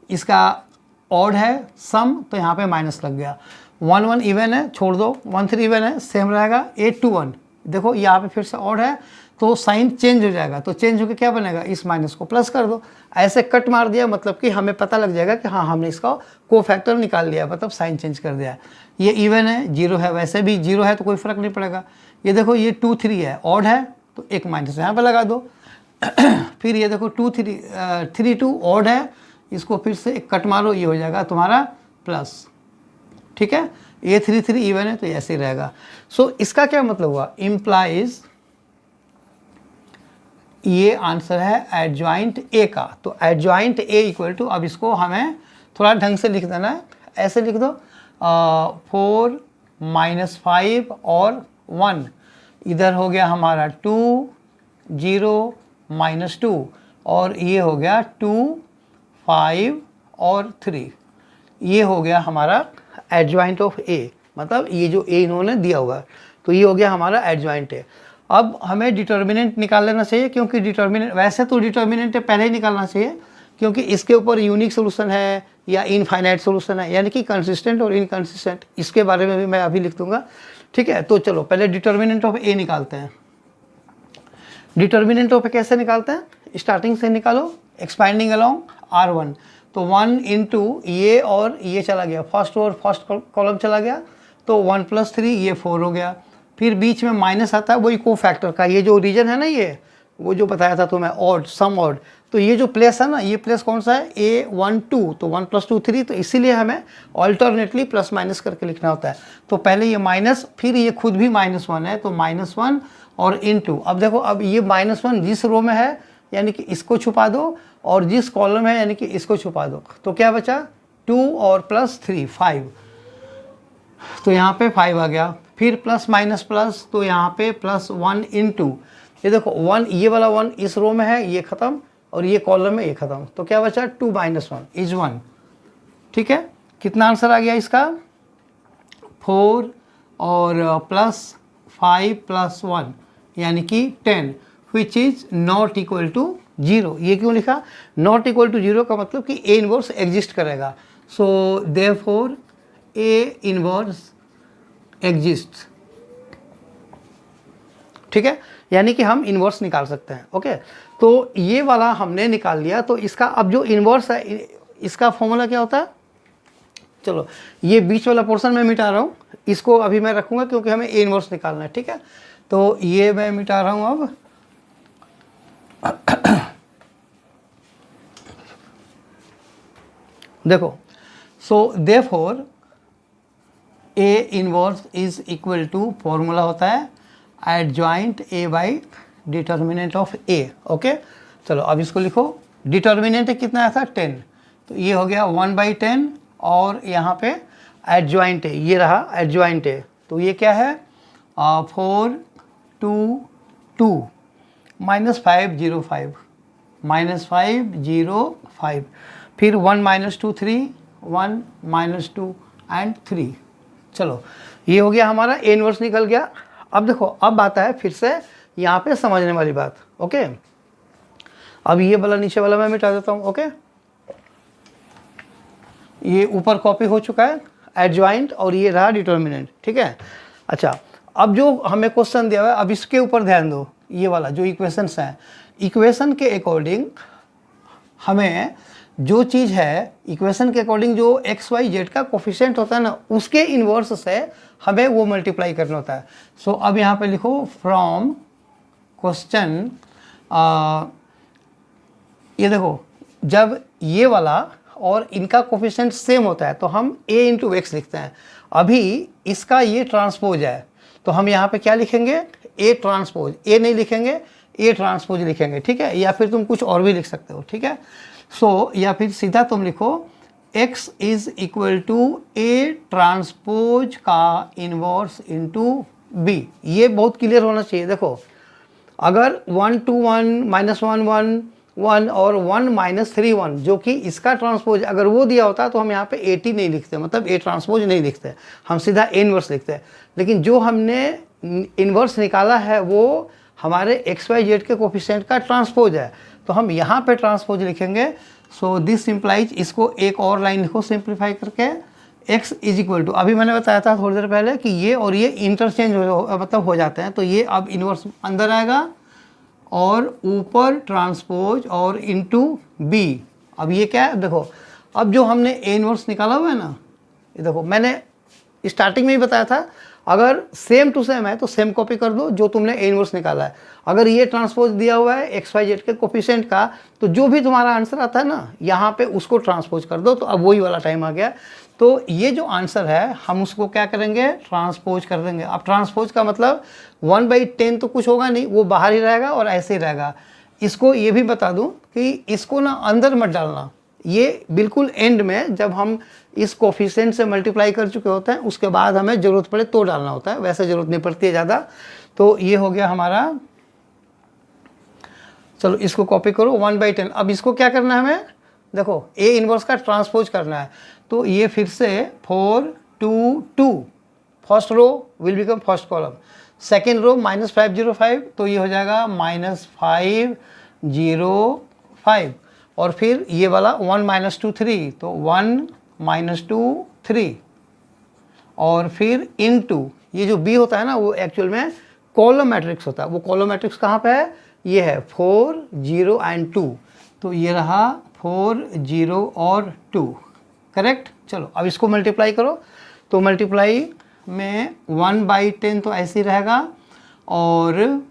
इसका ऑड है सम, तो यहाँ पे माइनस लग गया। 1 1 इवन है, छोड़ दो, 1 3 इवन है, सेम रहेगा। 8 2 1 देखो यहाँ पे फिर से ऑड है तो साइन चेंज हो जाएगा, तो चेंज होकर क्या बनेगा, इस माइनस को प्लस कर दो। ऐसे कट मार दिया, मतलब कि हमें पता लग जाएगा कि हाँ हमने इसका को फैक्टर निकाल लिया, मतलब साइन चेंज कर दिया। ये इवन है, 0 है, वैसे भी 0 है तो कोई फर्क नहीं पड़ेगा। ये देखो ये 2 3 है, ऑड है तो एक माइनस यहाँ पर लगा दो। फिर ये देखो 2 3 3 2 ऑड है, इसको फिर से एक कट मारो, ये हो जाएगा तुम्हारा प्लस, ठीक है। ये 3 3 इवन है तो ऐसे ही रहेगा। सो इसका क्या मतलब हुआ, इम्प्लाइज ये आंसर है एडजॉइंट ए का। तो एडजॉइंट ए इक्वल टू, अब इसको हमें थोड़ा ढंग से लिख देना है, ऐसे लिख दो 4 -5 और 1, इधर हो गया हमारा 2 0 -2 और ये हो गया 2 5 और 3, ये हो गया हमारा एडजॉइंट ऑफ ए, मतलब ये जो ए इन्होंने दिया हुआ, तो ये हो गया हमारा एडजॉइंट ए। अब हमें डिटर्मिनेंट निकाल लेना चाहिए, क्योंकि डिटर्मिनेंट, वैसे तो डिटर्मिनेंट पहले ही निकालना चाहिए क्योंकि इसके ऊपर यूनिक सोल्यूशन है या इनफाइनाइट सोल्यूशन है, यानी कि कंसिस्टेंट और इनकंसिस्टेंट, इसके बारे में भी मैं अभी लिख दूंगा, ठीक है। तो चलो पहले डिटर्मिनेंट ऑफ ए निकालते हैं। डिटर्मिनेंट ऑफ ए कैसे निकालते हैं, स्टार्टिंग से निकालो, एक्सपांडिंग अलोंग R1, तो 1 × ये और ये चला गया, फर्स्ट और फर्स्ट कॉलम चला गया, तो 1 + 3 ये 4 हो गया। फिर बीच में माइनस आता है, वही को फैक्टर का, ये जो रीजन है ना, ये वो जो बताया था तुम्हें ऑड, सम ऑड, तो ये जो प्लेस है ना, ये प्लेस कौन सा है, A1 2, तो 1 + 2 3, तो इसीलिए हमें ऑल्टरनेटली प्लस माइनस करके लिखना होता है। तो पहले ये माइनस, फिर ये खुद भी -1 है, तो -1 और *। अब देखो, अब ये -1 जिस रो में है यानी कि इसको छुपा दो, और जिस कॉलम है यानी कि इसको छुपा दो, तो क्या बचा 2 और +3 5, तो यहाँ पे 5 आ गया। फिर प्लस माइनस प्लस, तो यहाँ पे +1 × ये देखो 1, ये वाला 1 इस रो में है, ये ख़त्म, और ये कॉलम में ये ख़त्म, तो क्या बचा 2 - 1 = 1, ठीक है। कितना आंसर आ गया इसका, 4 और +5 + 1 यानी कि 10, which is not equal to 0। ये क्यों लिखा, नॉट इक्वल टू 0 का मतलब कि ए इनवर्स एग्जिस्ट करेगा। सो देयरफॉर ए इनवर्स एग्जिस्ट, ठीक है, यानी कि हम इन्वर्स निकाल सकते हैं। ओके, तो ये वाला हमने निकाल लिया। तो इसका अब जो इन्वर्स है, इसका फॉर्मूला क्या होता है, चलो ये बीच वाला पोर्शन मैं मिटा रहा हूँ, इसको अभी मैं रखूँगा क्योंकि हमें ए इन्वर्स निकालना है, ठीक है। तो ये मैं मिटा रहा हूँ अब। देखो, so therefore A inverse is equal to, formula होता है adjoint A by determinant of A. Okay, चलो अब इसको लिखो। डिटर्मिनेंट कितना आया था 10, तो ये हो गया 1/10 और यहाँ पे एडजॉइंट है, ये रहा एडजॉइंट है, तो ये क्या है 4 2 2 -505 -505, फिर 1 -2 3 1 -2 एंड 3। चलो ये हो गया हमारा ए इनवर्स निकल गया। अब देखो अब आता है फिर से यहाँ पे समझने वाली बात। ओके, अब ये वाला नीचे वाला मैं मिटा देता हूँ। ओके, ये ऊपर कॉपी हो चुका है एडजॉइंट, और ये रहा डिटर्मिनेंट। ठीक है, अच्छा अब जो हमें क्वेश्चन दिया हुआ है, अब इसके ऊपर ध्यान दो। ये वाला जो इक्वेशंस हैं, इक्वेशन के अकॉर्डिंग हमें जो चीज़ है, इक्वेशन के अकॉर्डिंग जो एक्स वाई जेड का कोफिशिएंट होता है ना, उसके इन्वर्स से हमें वो मल्टीप्लाई करना होता है। सो अब यहाँ पे लिखो फ्रॉम क्वेश्चन, ये देखो जब ये वाला और इनका कोफिशिएंट सेम होता है तो हम a इंटू एक्स लिखते हैं। अभी इसका ये ट्रांसपोज है तो हम यहाँ पे क्या लिखेंगे, a ट्रांसपोज, a नहीं लिखेंगे, a ट्रांसपोज लिखेंगे। ठीक है, या फिर तुम कुछ और भी लिख सकते हो। ठीक है, सो या फिर सीधा तुम लिखो x is equal to a transpose का इनवर्स इंटू b। ये बहुत क्लियर होना चाहिए। देखो अगर 1 2 1 -1 1 1 और 1 -3 1 जो कि इसका ट्रांसपोज अगर वो दिया होता तो हम यहाँ पे 80 नहीं लिखते, मतलब ए ट्रांसपोज नहीं लिखते, हम सीधा ए इनवर्स लिखते हैं। लेकिन जो हमने इनवर्स निकाला है वो हमारे एक्स वाई जेड के कोफिशिएंट का ट्रांसपोज है, तो हम यहाँ पे ट्रांसपोज लिखेंगे। सो दिस सिंप्लाइज, इसको एक और लाइन लिखो सिंप्लीफाई करके, x इज इक्वल टू, अभी मैंने बताया था थोड़ी देर पहले कि ये और ये इंटरचेंज मतलब हो जाते हैं, तो ये अब इनवर्स अंदर आएगा और ऊपर ट्रांसपोज और इनटू b। अब ये क्या है, देखो अब जो हमने ए इनवर्स निकाला हुआ है ना, ये देखो मैंने स्टार्टिंग में ही बताया था, अगर सेम टू सेम है तो सेम कॉपी कर दो जो तुमने ए इनवर्स निकाला है। अगर ये ट्रांसपोज दिया हुआ है एक्स वाई जेड के कोफिशिएंट का, तो जो भी तुम्हारा आंसर आता है ना यहाँ पे उसको ट्रांसपोज कर दो। तो अब वही वाला टाइम आ गया, तो ये जो आंसर है हम उसको क्या करेंगे, ट्रांसपोज कर देंगे। अब ट्रांसपोज का मतलब 1/10 तो कुछ होगा नहीं, वो बाहर ही रहेगा और ऐसे ही रहेगा। इसको ये भी बता दूं कि इसको ना अंदर मत डालना, ये बिल्कुल एंड में जब हम इस कोफिशिएंट से मल्टीप्लाई कर चुके होते हैं उसके बाद हमें ज़रूरत पड़े तो डालना होता है, वैसे ज़रूरत नहीं पड़ती है ज़्यादा। तो ये हो गया हमारा, चलो इसको कॉपी करो 1/10। अब इसको क्या करना है हमें, देखो ए इनवर्स का ट्रांसपोज करना है, तो ये फिर से 4 2 2, first row will become first column, second row -505, तो ये हो जाएगा -505, और फिर ये वाला 1 -2 3, तो 1 -2 3, और फिर इनटू ये जो b होता है ना वो एक्चुअल में कॉलम मैट्रिक्स होता है। वो कॉलम मैट्रिक्स कहाँ पे है, ये है 4 0 एंड 2, तो ये रहा 4 0 और 2, करेक्ट। चलो अब इसको मल्टीप्लाई करो, तो मल्टीप्लाई में 1/10 तो ऐसे ही रहेगा, और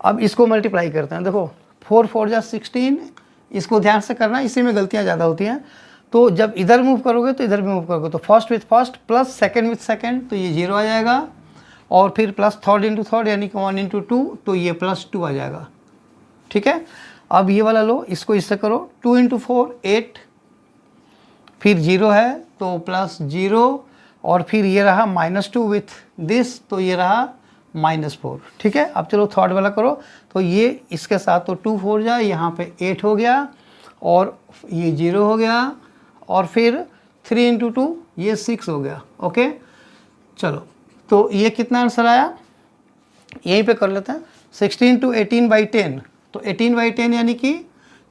अब इसको मल्टीप्लाई करते हैं। देखो 4 4 जा 16, इसको ध्यान से करना, इसी में गलतियां ज़्यादा होती हैं। तो जब इधर मूव करोगे तो इधर भी मूव करोगे, तो first with first plus second with second, तो ये 0 आ जाएगा, और फिर प्लस थर्ड इंटू थर्ड यानी कि 1 इंटू 2, तो ये +2 आ जाएगा। ठीक है, अब ये वाला लो, इसको इससे करो, 2 इंटू 4 8, फिर 0 है तो +0, और फिर ये रहा -2 विथ दिस, तो ये रहा -4। ठीक है, अब चलो थर्ड वाला करो, तो ये इसके साथ तो 2 4 जाए, यहाँ पे 8 हो गया, और ये 0 हो गया, और फिर 3 इंटू 2 ये 6 हो गया। ओके, चलो तो ये कितना आंसर आया, यहीं पे कर लेते हैं, 16 to 18/10, तो 18/10 यानी कि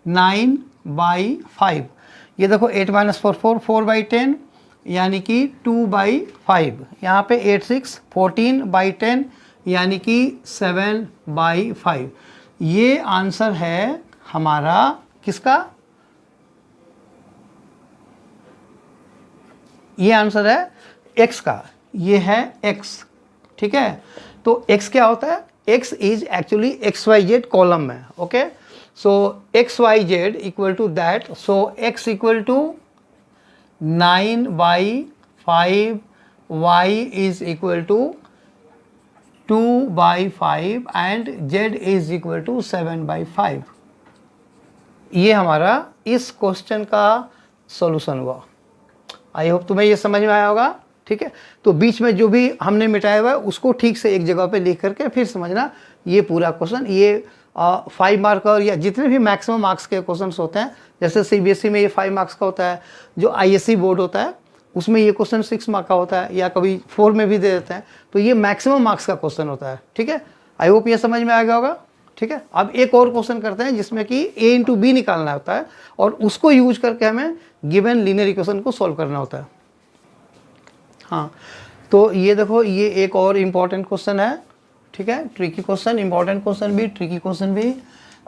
9/5। ये देखो 8 - 4 4, 4/10 यानी कि 2/5। यहाँ पे 8 6 14/10 यानी कि 7/5। ये आंसर है हमारा किसका, ये आंसर है x का, ये है x। ठीक है, तो x क्या होता है, x is actually XYZ column में। Okay, so XYZ equal to that, so x equal to 9/5, y is equal to 2/5 and z is equal to 7/5। ये हमारा इस क्वेश्चन का सॉल्यूशन हुआ। आई होप तुम्हें ये समझ में आया होगा। ठीक है, तो बीच में जो भी हमने मिटाया हुआ है उसको ठीक से एक जगह पे लिख करके फिर समझना ये पूरा क्वेश्चन। ये 5 मार्क और या जितने भी मैक्सिमम मार्क्स के क्वेश्चंस होते हैं, जैसे CBSE में ये 5 मार्क्स का होता है, जो ISC बोर्ड होता है उसमें ये क्वेश्चन 6 मार्क का होता है, या कभी 4 में भी दे देते हैं, तो ये मैक्सिमम मार्क्स का क्वेश्चन होता है। ठीक है, आई होप ये समझ में आ गया होगा। ठीक है, अब एक और क्वेश्चन करते हैं जिसमें कि A इंटू बी निकालना होता है और उसको यूज करके हमें गिवन लीनियर इक्वेशन को सॉल्व करना होता है। हाँ, तो ये देखो, ये एक और इम्पॉर्टेंट क्वेश्चन है। ठीक है, ट्रिकी क्वेश्चन, इंपॉर्टेंट क्वेश्चन भी, ट्रिकी क्वेश्चन भी।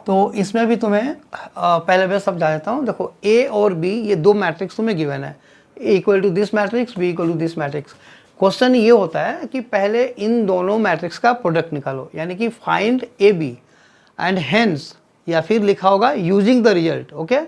तो इसमें भी तुम्हें पहले मैं समझा देता हूँ। देखो A और B ये दो मैट्रिक्स तुम्हें गिवन है, A equal to this matrix, B equal to this matrix. Question ये होता है कि पहले इन दोनों मैट्रिक्स का प्रोडक्ट निकालो, यानी कि फाइंड AB एंड हेंस, या फिर लिखा होगा using the result. Okay,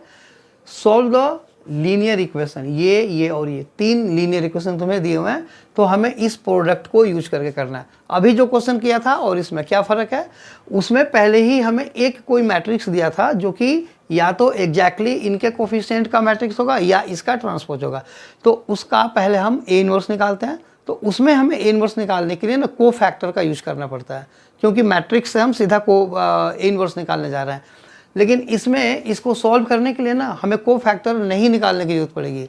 solve the linear equation. ये और ये 3 लीनियर इक्वेशन तुम्हें दिए हुए हैं, तो हमें इस प्रोडक्ट को यूज करके करना है। अभी जो क्वेश्चन किया था और इसमें क्या फ़र्क है, उसमें पहले ही हमें एक कोई मैट्रिक्स दिया था जो कि या तो एग्जैक्टली इनके कोफिशिएंट का मैट्रिक्स होगा या इसका ट्रांसपोज होगा। तो उसका पहले हम A इनवर्स निकालते हैं। तो उसमें हमें A इनवर्स निकालने के लिए ना को फैक्टर का यूज करना पड़ता है, क्योंकि मैट्रिक्स से हम सीधा A इनवर्स निकालने जा रहे हैं। लेकिन इसमें इसको सॉल्व करने के लिए ना हमें को फैक्टर नहीं निकालने की जरूरत पड़ेगी।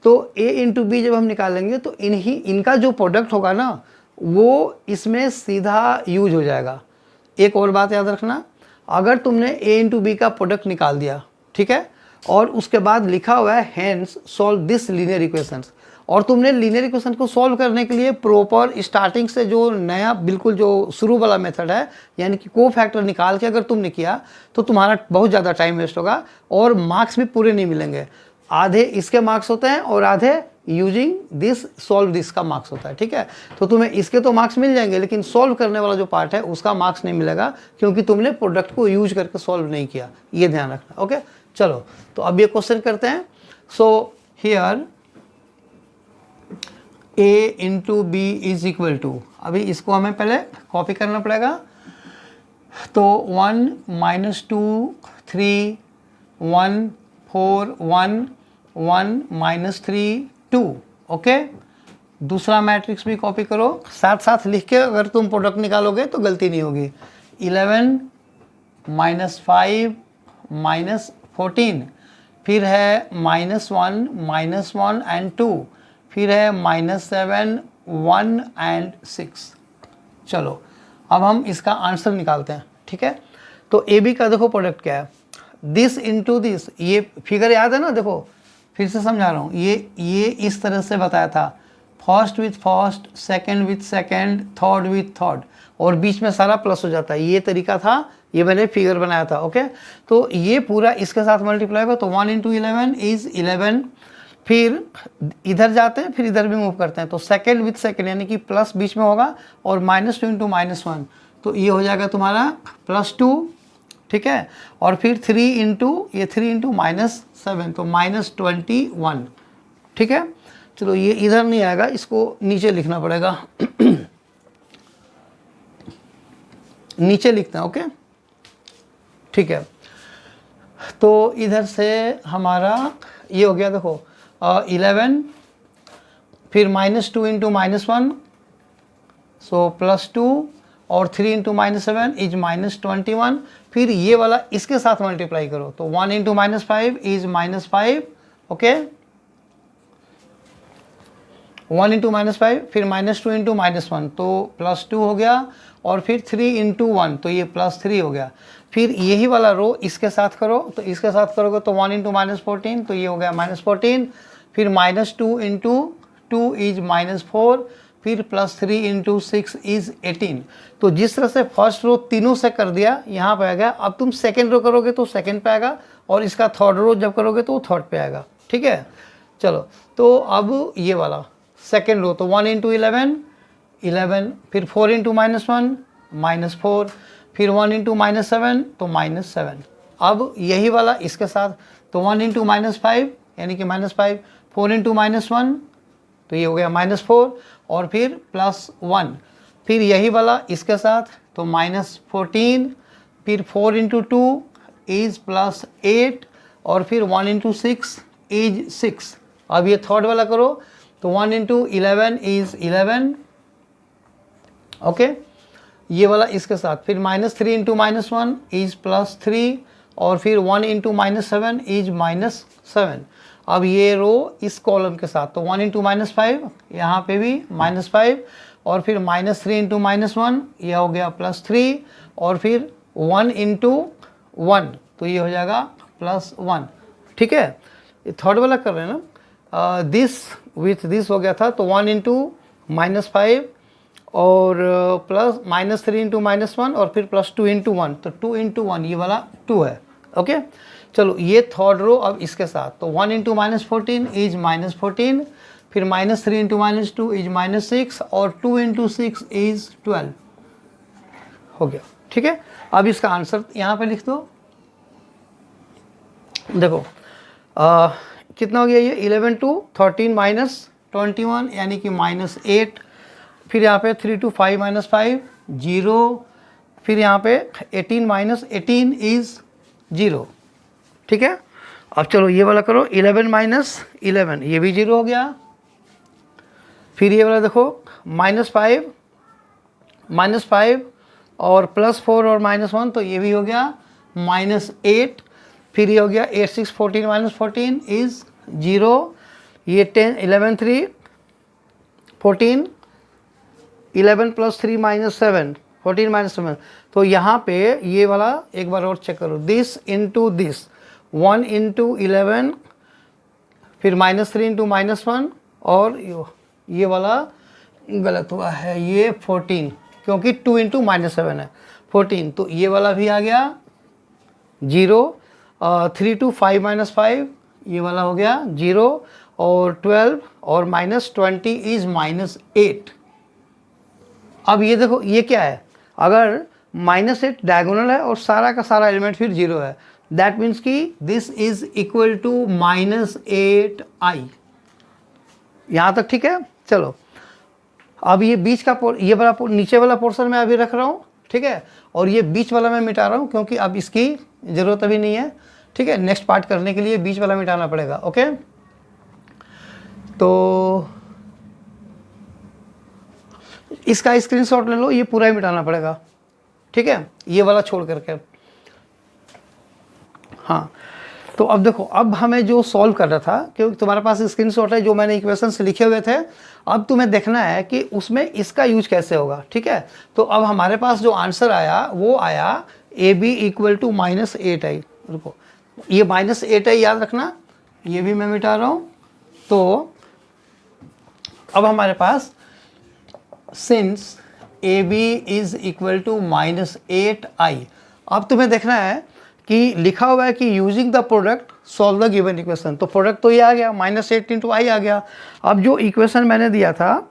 तो A इंटू बी जब हम निकालेंगे तो इनका जो प्रोडक्ट होगा ना वो इसमें सीधा यूज हो जाएगा। एक और बात याद रखना, अगर तुमने A इंटू बी का प्रोडक्ट निकाल दिया, ठीक है, और उसके बाद लिखा हुआ है hence solve this linear equations, और तुमने लीनियर इक्वेशन को सॉल्व करने के लिए प्रॉपर स्टार्टिंग से जो नया बिल्कुल जो शुरू वाला मेथड है, यानी कि को फैक्टर निकाल के अगर तुमने किया तो तुम्हारा बहुत ज़्यादा टाइम वेस्ट होगा और मार्क्स भी पूरे नहीं मिलेंगे। आधे इसके मार्क्स होते हैं और आधे यूजिंग दिस सॉल्व दिस का मार्क्स होता है। ठीक है, तो तुम्हें इसके तो मार्क्स मिल जाएंगे, लेकिन सॉल्व करने वाला जो पार्ट है उसका मार्क्स नहीं मिलेगा, क्योंकि तुमने प्रोडक्ट को यूज करके सॉल्व नहीं किया। ये ध्यान रखना। ओके, चलो तो अब ये क्वेश्चन करते हैं। So here A into B is equal to, अभी इसको हमें पहले कॉपी करना पड़ेगा। तो 1 -2 3 1 4 1 1 -3 2। ओके, दूसरा मैट्रिक्स भी कॉपी करो, साथ साथ लिख के अगर तुम प्रोडक्ट निकालोगे तो गलती नहीं होगी। 11 -5 -14, फिर है -1 -1 एंड 2, फिर है -7 1 एंड 6। चलो अब हम इसका आंसर निकालते हैं। ठीक है, तो ए बी का देखो प्रोडक्ट क्या है, दिस इंटू दिस। ये फिगर याद है ना, देखो फिर से समझा रहा हूँ। ये इस तरह से बताया था, first with first, second with second, third with third, और बीच में सारा प्लस हो जाता है। ये तरीका था, ये मैंने फिगर बनाया था। ओके, तो ये पूरा इसके साथ मल्टीप्लाई होगा, तो 1 इंटू 11 इज 11। फिर इधर जाते हैं, फिर इधर भी मूव करते हैं, तो सेकंड विथ सेकंड यानी कि प्लस बीच में होगा, और -2 इंटू -1, तो ये हो जाएगा तुम्हारा +2। ठीक है, और फिर 3 इंटू -7, तो -21। ठीक है, चलो ये इधर नहीं आएगा, इसको नीचे लिखना पड़ेगा। नीचे लिखते हैं। ओके, ठीक है, तो इधर से हमारा ये हो गया, देखो 11, फिर -2 इंटू -1, सो +2, और 3 इंटू -7 इज -21। फिर ये वाला इसके साथ मल्टीप्लाई करो, तो 1 इंटू -5 इज -5। ओके, 1 इंटू -5, फिर -2 इंटू -1, तो +2 हो गया, और फिर 3 इंटू 1, तो ये +3 हो गया। फिर यही वाला रो इसके साथ करो, तो इसके साथ करोगे तो 1 इंटू -14, तो ये हो गया -14। फिर -2 इंटू 2 इज -4, फिर +3 इंटू 6 इज 18। तो जिस तरह से फर्स्ट रो तीनों से कर दिया, यहाँ पे आ गया। अब तुम सेकेंड रो करोगे तो सेकेंड पे आएगा, और इसका थर्ड रो जब करोगे तो थर्ड पे आएगा। ठीक है, चलो तो अब ये वाला सेकेंड रो, तो 1 इंटू 11 11, फिर 4 इंटू -1 -4, फिर 1 इंटू -7, तो -7। अब यही वाला इसके साथ, तो 1 इंटू -5 यानी कि -5, 4 इंटू -1, तो ये हो गया -4, और फिर +1। फिर यही वाला इसके साथ, तो -14, फिर 4 इंटू 2 इज +8, और फिर 1 इंटू 6 इज 6। अब ये थर्ड वाला करो तो 1 इंटू 11 इज 11, ओके। ये वाला इसके साथ फिर -3 इंटू -1 इज +3 और फिर 1 इंटू -7 इज -7। अब ये रो इस कॉलम के साथ तो 1 इंटू -5 यहाँ पे भी -5 और फिर -3 इंटू -1 यह हो गया +3 और फिर 1 इंटू 1 तो ये हो जाएगा +1, ठीक है। ये थर्ड वाला कर रहे हैं ना, दिस विथ दिस हो गया था तो 1 इंटू -5 और प्लस -3 इंटू -1 और फिर +2 इंटू 1 तो 2 इंटू 1 ये वाला 2 है, ओके। चलो ये थर्ड रो अब इसके साथ तो 1 इंटू -14 इज -14, फिर -3 इंटू -2 इज -6 और 2 इंटू 6 इज 12 हो गया, ठीक है। अब इसका आंसर यहाँ पे लिख दो। देखो कितना हो गया ये 11 टू 13 -21 यानी कि -8, फिर यहाँ पे 3 टू 5 -5 0, फिर यहाँ पे 18 -18 इज 0, ठीक है। अब चलो ये वाला करो 11 -11 ये भी 0 हो गया। फिर ये वाला देखो -5 और +4 और -1 तो ये भी हो गया -8, फिर ये हो गया 8 6 14 -14 इज 0, ये 10 11 3 14 11 + 3 -7 14 -7 तो यहाँ पे ये वाला एक बार और चेक करो, दिस इंटू दिस 1 इंटू 11 फिर -3 इंटू -1 और ये वाला गलत हुआ है, ये 14 क्योंकि 2 इंटू -7 है 14 तो ये वाला भी आ गया 0, 3 टू 5 -5 ये वाला हो गया 0 और 12 और -20 इज -8। अब ये देखो ये क्या है, अगर -8 डायगोनल है और सारा का सारा एलिमेंट फिर 0 है, दैट मीन्स कि this is equal to -8i। यहाँ तक ठीक है। चलो अब ये बीच का ये वाला नीचे वाला पोर्शन मैं अभी रख रहा हूँ, ठीक है, और ये बीच वाला मैं मिटा रहा हूँ क्योंकि अब इसकी ज़रूरत अभी नहीं है, ठीक है। नेक्स्ट पार्ट करने के लिए बीच वाला मिटाना पड़ेगा, ओके। तो इसका स्क्रीनशॉट ले लो, ये पूरा ही मिटाना पड़ेगा, ठीक है, ये वाला छोड़ करके। हाँ तो अब देखो, अब हमें जो सॉल्व करना था, क्योंकि तुम्हारे पास स्क्रीनशॉट है जो मैंने इक्वेशन से लिखे हुए थे, अब तुम्हें देखना है कि उसमें इसका यूज कैसे होगा, ठीक है। तो अब हमारे पास जो आंसर आया वो आया AB इक्वल टू -8i। रुको, ये -8i याद रखना, ये भी मैं मिटा रहा हूँ। तो अब हमारे पास since AB is equal to -8i, अब तुम्हें देखना है कि लिखा हुआ है कि using the product solve the given equation, तो प्रोडक्ट तो ये आ गया -8 इंटू i आ गया। अब जो इक्वेशन मैंने दिया था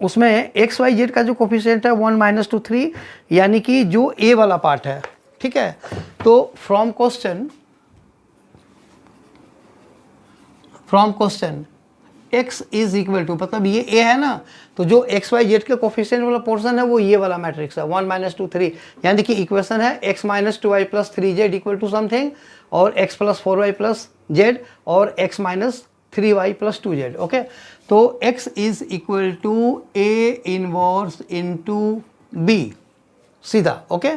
उसमें XYZ का जो कोफिशिएंट है 1 -2 3 यानी कि जो A वाला पार्ट है, ठीक है। तो from question x is equal to, मतलब ये A है ना, तो जो XYZ के कोफिशिएंट वाला पोर्शन है वो ये वाला मैट्रिक्स है 1 -2 3, यानी कि इक्वेशन है x - 2y + 3z equal to something और x + 4y + z और x - 3y + 2z, ओके। तो x is equal to A inverse into B सीधा, ओके।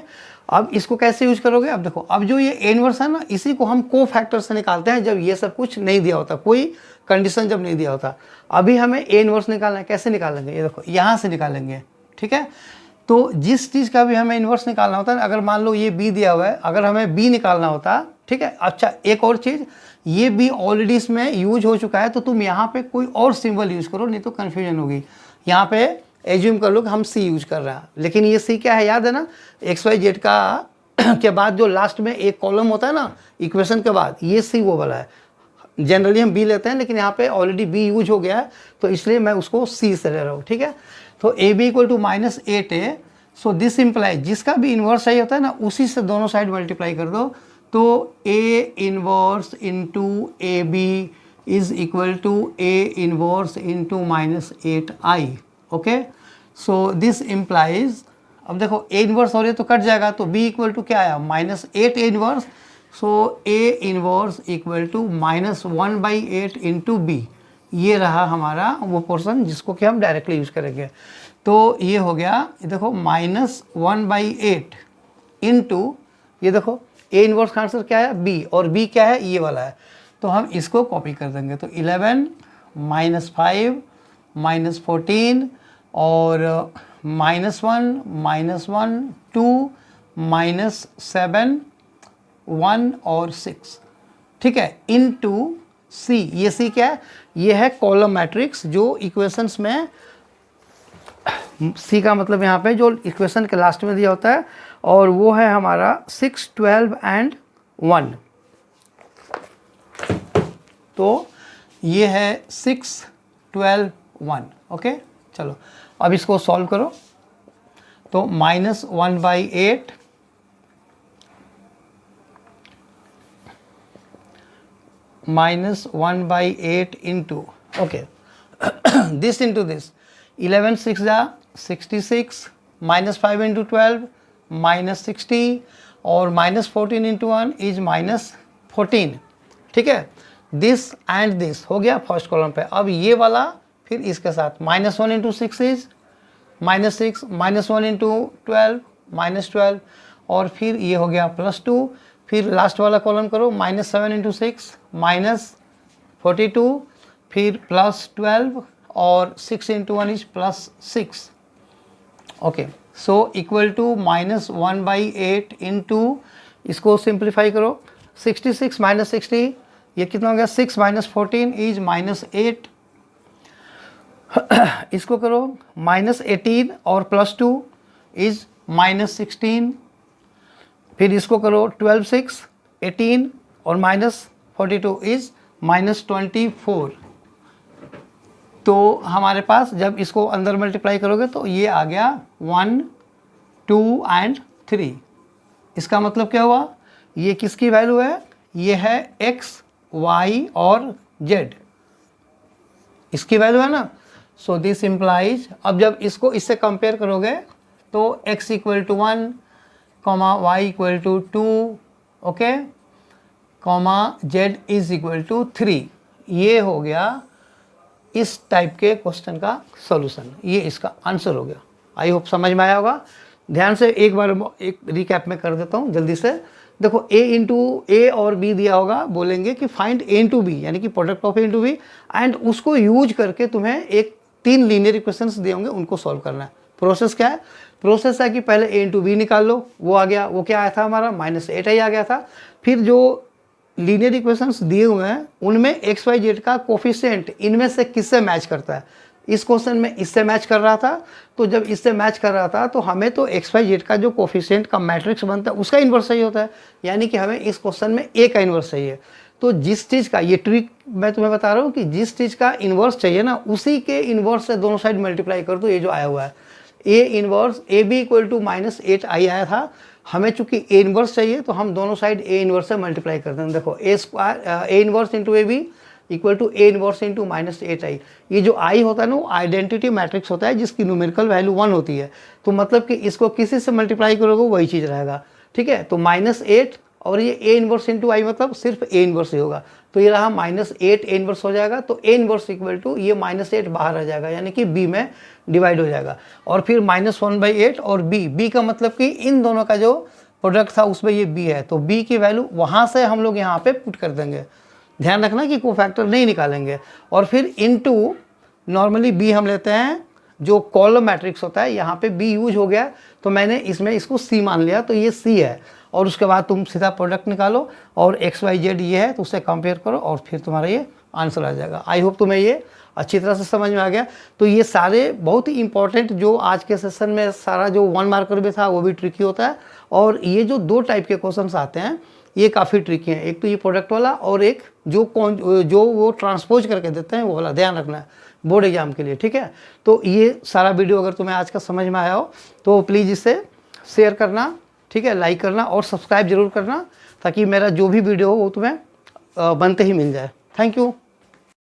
अब इसको कैसे यूज करोगे, अब देखो, अब जो ये A इनवर्स है ना, इसी को हम को फैक्टर से निकालते हैं जब ये सब कुछ नहीं दिया होता, कोई कंडीशन जब नहीं दिया होता। अभी हमें A इनवर्स निकालना है, कैसे निकालेंगे, ये देखो यहाँ से निकालेंगे, ठीक है। तो जिस चीज़ का भी हमें इन्वर्स निकालना होता है, अगर मान लो ये B दिया हुआ है, अगर हमें B निकालना होता, ठीक है। अच्छा एक और चीज़, ये B ऑलरेडी इसमें यूज हो चुका है, तो तुम यहाँ पे कोई और सिंबल यूज करो, नहीं तो कन्फ्यूजन होगी। यहाँ पे एज्यूम कर लो कि हम C यूज कर रहे हैं, लेकिन ये C क्या है याद है ना, XYZ का के बाद जो लास्ट में एक कॉलम होता है ना इक्वेशन के बाद, ये C वो वाला है। जनरली हम B लेते हैं, लेकिन यहाँ पे ऑलरेडी B यूज हो गया है, तो इसलिए मैं उसको C से ले रहा हूँ, ठीक है। तो AB equal to -8a, so this imply, जिसका भी इन्वर्स चाहिए होता है ना, उसी से दोनों साइड मल्टीप्लाई कर दो, तो A inverse into AB is equal to A inverse into -8i, okay. So this implies, अब देखो A इनवर्स हो रही है तो कट जाएगा, तो B इक्वल टू क्या आया -8 A inverse, so A inverse equal to -1/8 into B, ये रहा हमारा वो पोर्शन जिसको कि हम डायरेक्टली यूज करेंगे। तो ये हो गया, देखो -1/8 इंटू, ये देखो ए इनवर्स का आंसर क्या है बी, और बी क्या है ये वाला है, तो हम इसको कॉपी कर देंगे। तो 11 -5 -14 और -1 2 -7 1 और 6, ठीक है, इनटू सी। ये सी क्या है, ये है कॉलम मैट्रिक्स जो इक्वेशंस में, सी का मतलब यहाँ पे जो इक्वेशन के लास्ट में दिया होता है, और वो है हमारा 6 12 एंड 1। तो ये है 6 12 1। ओके, चलो अब इसको सॉल्व करो। तो -1/8 -1/8 into, okay, this into this, 11 6 जा 66, -5 इंटू 12 -60, और -14 इंटू 1 इज -14, ठीक है। दिस एंड दिस हो गया फर्स्ट कॉलम पे। अब ये वाला फिर इसके साथ -1 इंटू 6 इज -6, -1 इंटू 12 -12, और फिर ये हो गया +2। फिर लास्ट वाला कॉलम करो, -7 इंटू 6 -42, फिर +12, और 6 इंटू 1 is +6। Okay, so equal to -1/8 into, इसको सिंप्लीफाई करो, 66 -60, ये कितना हो गया, 6 -14 इज -8। इसको करो -18 और +2 इज -16। फिर इसको करो 12 6 18 और -42 इज -24। तो हमारे पास जब इसको अंदर मल्टीप्लाई करोगे तो ये आ गया 1 2 एंड 3। इसका मतलब क्या हुआ, ये किसकी वैल्यू है, ये है x y और z, इसकी वैल्यू है ना। सो दिस इम्प्लाइज, अब जब इसको इससे कंपेयर करोगे तो x = 1, y = 2, ओके, z = 3। ये हो गया इस टाइप के क्वेश्चन का सॉल्यूशन, ये इसका आंसर हो गया। आई होप समझ में आया होगा। ध्यान से एक बार एक रिकैप में कर देता हूँ जल्दी से। देखो a इंटू ए और b दिया होगा, बोलेंगे कि फाइंड a इंटू बी, यानी कि product of a into B, and उसको यूज करके तुम्हें एक 3 लीनियर इक्वेशंस दिए होंगे, उनको सॉल्व करना है। प्रोसेस क्या है, प्रोसेस है कि पहले a इंटू बी निकाल लो, वो आ गया, वो क्या आया था हमारा -8i आ गया था। फिर जो लीनियर इक्वेशंस दिए हुए हैं उनमें एक्स वाई जेड का कोफिशिएंट इनमें से किससे मैच करता है। इस क्वेश्चन में इससे मैच कर रहा था, तो जब इससे मैच कर रहा था तो हमें तो एक्स वाई जेड का जो कोफिशिएंट का मैट्रिक्स बनता है उसका इन्वर्स चाहिए होता है, यानी कि हमें इस क्वेश्चन में ए का इन्वर्स चाहिए। तो जिस चीज़ का, ये ट्रिक मैं तुम्हें बता रहा हूँ कि जिस चीज़ का इन्वर्स चाहिए ना, उसी के इन्वर्स से दोनों साइड मल्टीप्लाई कर दो। ये जो आया हुआ है A inverse, A B equal to -8i आया था, हमें चूंकि ए इन्वर्स चाहिए तो हम दोनों साइड ए इन्वर्स से मल्टीप्लाई करते हैं। देखो A inverse into A B equal to A inverse into -8i। ये जो आई होता है ना, वो आइडेंटिटी मैट्रिक्स होता है जिसकी न्यूमेरिकल वैल्यू 1 होती है। तो मतलब कि इसको किसी से मल्टीप्लाई करोगे वही चीज़ रहेगा, ठीक है। तो -8 और ये ए इन्वर्स इंटू आई, मतलब सिर्फ ए इन्वर्स ही होगा। तो ये रहा -8 ए इन्वर्स हो जाएगा, तो ए इन्वर्स इक्वल टू ये -8 बाहर आ जाएगा, यानी कि बी में डिवाइड हो जाएगा। और फिर -1/8 और बी का मतलब कि इन दोनों का जो प्रोडक्ट था उसमें ये बी है, तो बी की वैल्यू वहाँ से हम लोग यहाँ पे पुट कर देंगे। ध्यान रखना कि कोफैक्टर नहीं निकालेंगे। और फिर इनटू, नॉर्मली बी हम लेते हैं जो कॉलम मैट्रिक्स होता है, यहाँ पे बी यूज हो गया तो मैंने इसमें इसको सी मान लिया, तो ये सी है। और उसके बाद तुम सीधा प्रोडक्ट निकालो और एक्स वाई जेड ये है तो उससे कंपेयर करो और फिर तुम्हारा ये आंसर आ जाएगा। आई होप तुम्हें ये अच्छी तरह से समझ में आ गया। तो ये सारे बहुत ही इंपॉर्टेंट, जो आज के सेशन में सारा जो 1 मार्कर भी था वो भी ट्रिकी होता है। और ये जो 2 टाइप के क्वेश्चन आते हैं ये काफ़ी ट्रिकी हैं। एक तो ये प्रोडक्ट वाला और एक जो वो ट्रांसपोज करके देते हैं वो वाला, ध्यान रखना है बोर्ड एग्जाम के लिए, ठीक है। तो ये सारा वीडियो अगर तुम्हें आज का समझ में आया हो तो प्लीज़ इसे शेयर करना, ठीक है, लाइक करना और सब्सक्राइब जरूर करना, ताकि मेरा जो भी वीडियो हो वो तुम्हें बनते ही मिल जाए। Thank you.